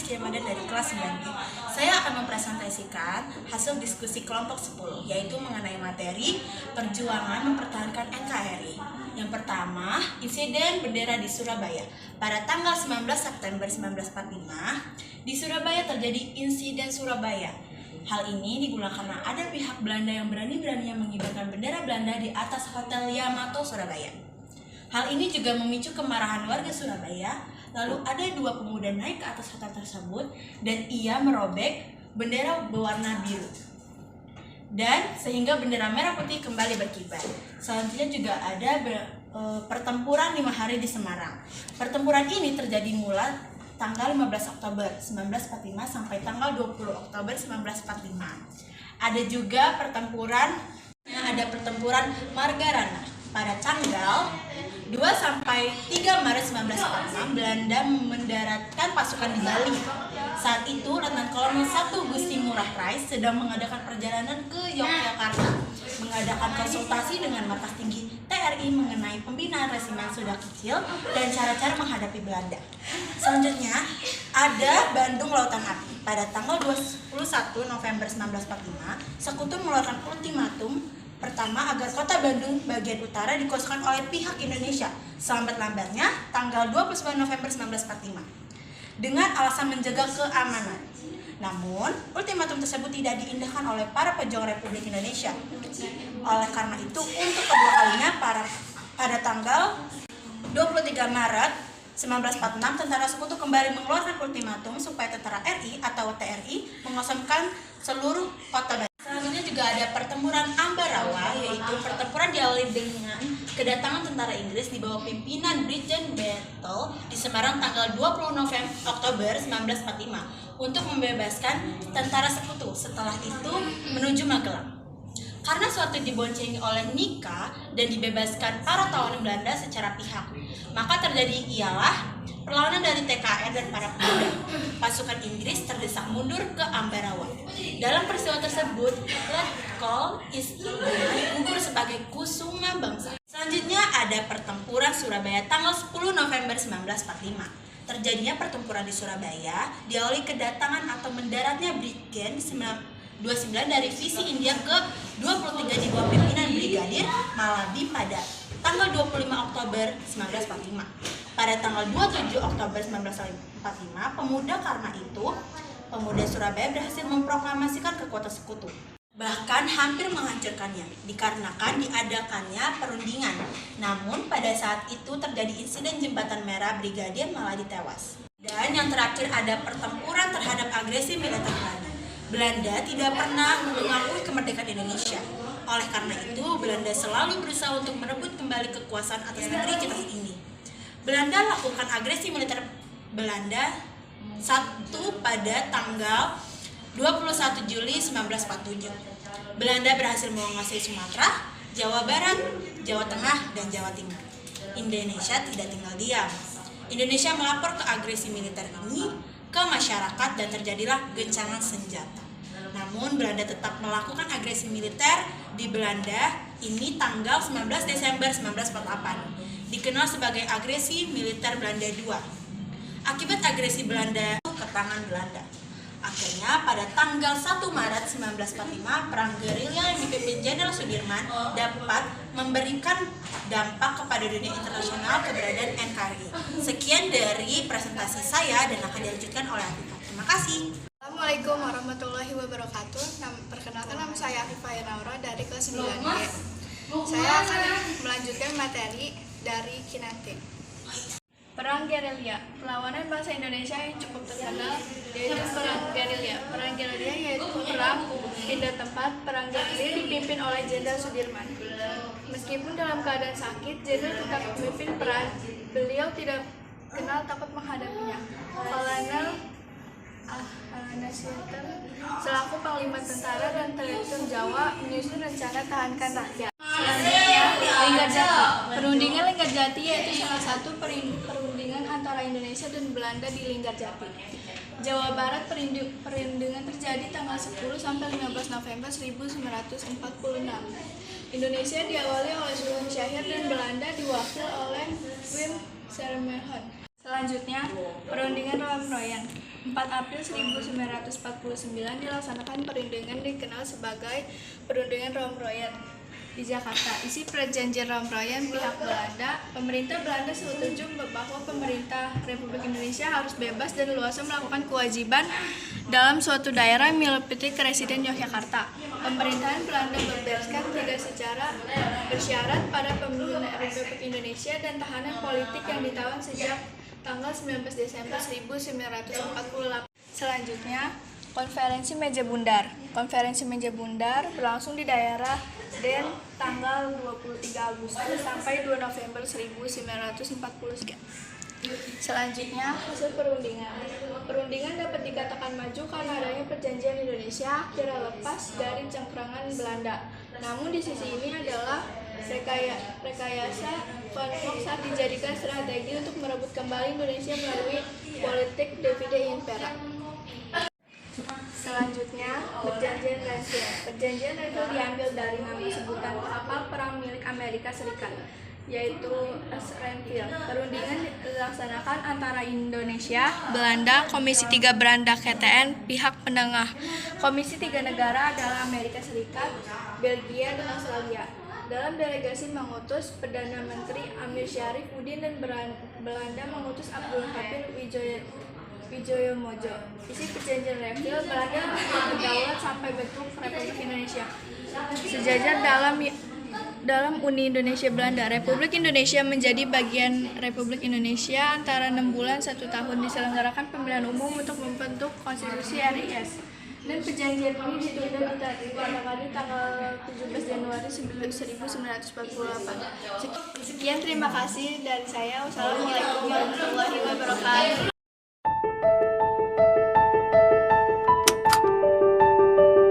Ciamadan dari kelas 9B. Saya akan mempresentasikan hasil diskusi kelompok 10, yaitu mengenai materi perjuangan mempertahankan NKRI. Yang pertama, insiden bendera di Surabaya. Pada tanggal 19 September 1945, di Surabaya terjadi insiden Surabaya. Hal ini dimulai karena ada pihak Belanda yang berani-beraninya mengibarkan bendera Belanda di atas Hotel Yamato, Surabaya. Hal ini juga memicu kemarahan warga Surabaya. Lalu ada dua pemuda naik ke atas hotel tersebut dan ia merobek bendera berwarna biru. Dan sehingga bendera merah putih kembali berkibar. Selanjutnya juga ada pertempuran 5 hari di Semarang. Pertempuran ini terjadi mulai tanggal 15 Oktober 1945 sampai tanggal 20 Oktober 1945. Ada juga pertempuran Margarana. Pada tanggal 2 sampai 3 Maret 1946, Belanda mendaratkan pasukan di Bali. Saat itu, Letnan Kolonel 1 Gusti Ngurah Rai sedang mengadakan perjalanan ke Yogyakarta, mengadakan konsultasi dengan markas tinggi TRI mengenai pembinaan resimen sudah kecil dan cara-cara menghadapi Belanda. Selanjutnya, ada Bandung Lautan Api. Pada tanggal 21 November 1945, Sekutu mengeluarkan ultimatum pertama agar kota Bandung bagian utara dikosongkan oleh pihak Indonesia selambat-lambatnya tanggal 29 November 1945 dengan alasan menjaga keamanan. Namun, ultimatum tersebut tidak diindahkan oleh para pejuang Republik Indonesia. Oleh karena itu, untuk kedua kalinya pada tanggal 23 Maret 1946, tentara Sekutu kembali mengeluarkan ultimatum supaya tentara RI atau TRI mengosongkan seluruh kota Bandung. Selanjutnya juga ada pertempuran Ambarawa, yaitu pertempuran diawali dengan kedatangan tentara Inggris di bawah pimpinan Brigjen Battle di Semarang tanggal 20 Oktober 1945 untuk membebaskan tentara Sekutu. Setelah itu menuju Magelang. Karena suatu diboncengi oleh Nika dan dibebaskan para tawanan Belanda secara pihak, maka terjadi ialah perlawanan dari TKR dan para pemuda. Pasukan Inggris terdesak mundur ke Ambarawa. Dalam peristiwa tersebut, Letkol Istana gugur sebagai kusuma bangsa. Selanjutnya ada pertempuran Surabaya tanggal 10 November 1945. Terjadinya pertempuran di Surabaya diawali kedatangan atau mendaratnya Brigjen 29 dari Visi India ke 23 di bawah pimpinan Brigadir Malabi pada tanggal 25 Oktober 1945. Pada tanggal 27 Oktober 1945, pemuda Surabaya berhasil memproklamasikan kekuatan Sekutu. Bahkan hampir menghancurkannya, dikarenakan diadakannya perundingan. Namun pada saat itu terjadi insiden Jembatan Merah, Brigadir Maladi tewas. Dan yang terakhir ada pertempuran terhadap agresi militer Belanda. Belanda tidak pernah mengakui kemerdekaan Indonesia. Oleh karena itu, Belanda selalu berusaha untuk merebut kembali kekuasaan atas negeri kita ini. Belanda lakukan agresi militer Belanda pada tanggal 21 Juli 1947. Belanda berhasil menguasai Sumatera, Jawa Barat, Jawa Tengah, dan Jawa Timur. Indonesia tidak tinggal diam. Indonesia melapor ke agresi militer ini ke masyarakat dan terjadilah gencangan senjata. Namun Belanda tetap melakukan agresi militer di Belanda ini tanggal 19 Desember 1948, dikenal sebagai agresi militer Belanda II. Akibat agresi Belanda ke tangan Belanda. Akhirnya pada tanggal 1 Maret 1945, perang gerilya yang dipimpin Jenderal Sudirman dapat memberikan dampak kepada dunia internasional keberadaan NKRI. Sekian dari presentasi saya dan akan dilanjutkan oleh Afifah. Terima kasih. Assalamualaikum warahmatullahi wabarakatuh. Perkenalkan, nama saya Afifah Yanaura dari kelas 9B. Saya akan melanjutkan materi dari Kinanti. Perang gerilya, perlawanan bangsa Indonesia yang cukup terkenal yaitu perang gerilya. Perang gerilya yaitu perang pindah tempat. Perang gerilya dipimpin oleh Jenderal Sudirman. Meskipun dalam keadaan sakit, Jenderal tetap memimpin perang. Beliau tidak kenal takut menghadapinya. Kolonel Nasir selaku Panglima Tentara dan Teritorial Jawa menyusun rencana tahankan rakyat. Selanjutnya, Linggarjati. Perundingan Linggarjati yaitu salah satu perundingan antara Indonesia dan Belanda di Linggarjati, Jawa Barat. Perundingan terjadi tanggal 10 sampai 15 November 1946. Indonesia diawali oleh Sultan Syahir dan Belanda diwakil oleh Wim Sermehout. Selanjutnya, perundingan Royan. 4 April 1949 dilaksanakan perundingan dikenal sebagai perundingan Royan di Jakarta. Isi perjanjian Royan pihak Belanda, pemerintah Belanda setuju bahwa pemerintah Republik Indonesia harus bebas dan leluasa melakukan kewajiban dalam suatu daerah yang meliputi Residen Yogyakarta. Pemerintahan Belanda membebaskan tidak secara bersyarat pada pemimpin Republik Indonesia dan tahanan politik yang ditawan sejak tanggal 19 Desember 1948. Selanjutnya, Konferensi Meja Bundar. Konferensi Meja Bundar berlangsung di daerah Den tanggal 23 Agustus sampai 2 November 1943. Selanjutnya, hasil perundingan. Perundingan dapat dikatakan maju karena adanya perjanjian Indonesia tidak lepas dari cengkeraman Belanda. Namun di sisi ini adalah rekayasa Van Gogh saat dijadikan strategi untuk merebut kembali Indonesia melalui politik divide impera. Selanjutnya, Perjanjian Renville. Perjanjian Renville diambil dari nama sebutan kapal perang milik Amerika Serikat, yaitu Renville. Perundingan dilaksanakan antara Indonesia, Belanda, Komisi 3 Belanda KTN, pihak penengah. Komisi 3 negara adalah Amerika Serikat, Belgia, dan Australia. Dalam delegasi mengutus Perdana Menteri Amir Syarif Udin dan Belanda mengutus Abdul Kafir Wijoyomojo. Isi perjanjian Renville, Belanda berdaulat sampai bentuk Republik Indonesia. Sejajar dalam Uni Indonesia Belanda, Republik Indonesia menjadi bagian Republik Indonesia antara 6 bulan 1 tahun diselenggarakan pemilihan umum untuk membentuk konstitusi RIS. Dan perjanjian ini ditunda ditandatangani tanggal 17 Januari 1948. Sekian, terima kasih dari saya. Wassalamualaikum warahmatullahi wabarakatuh.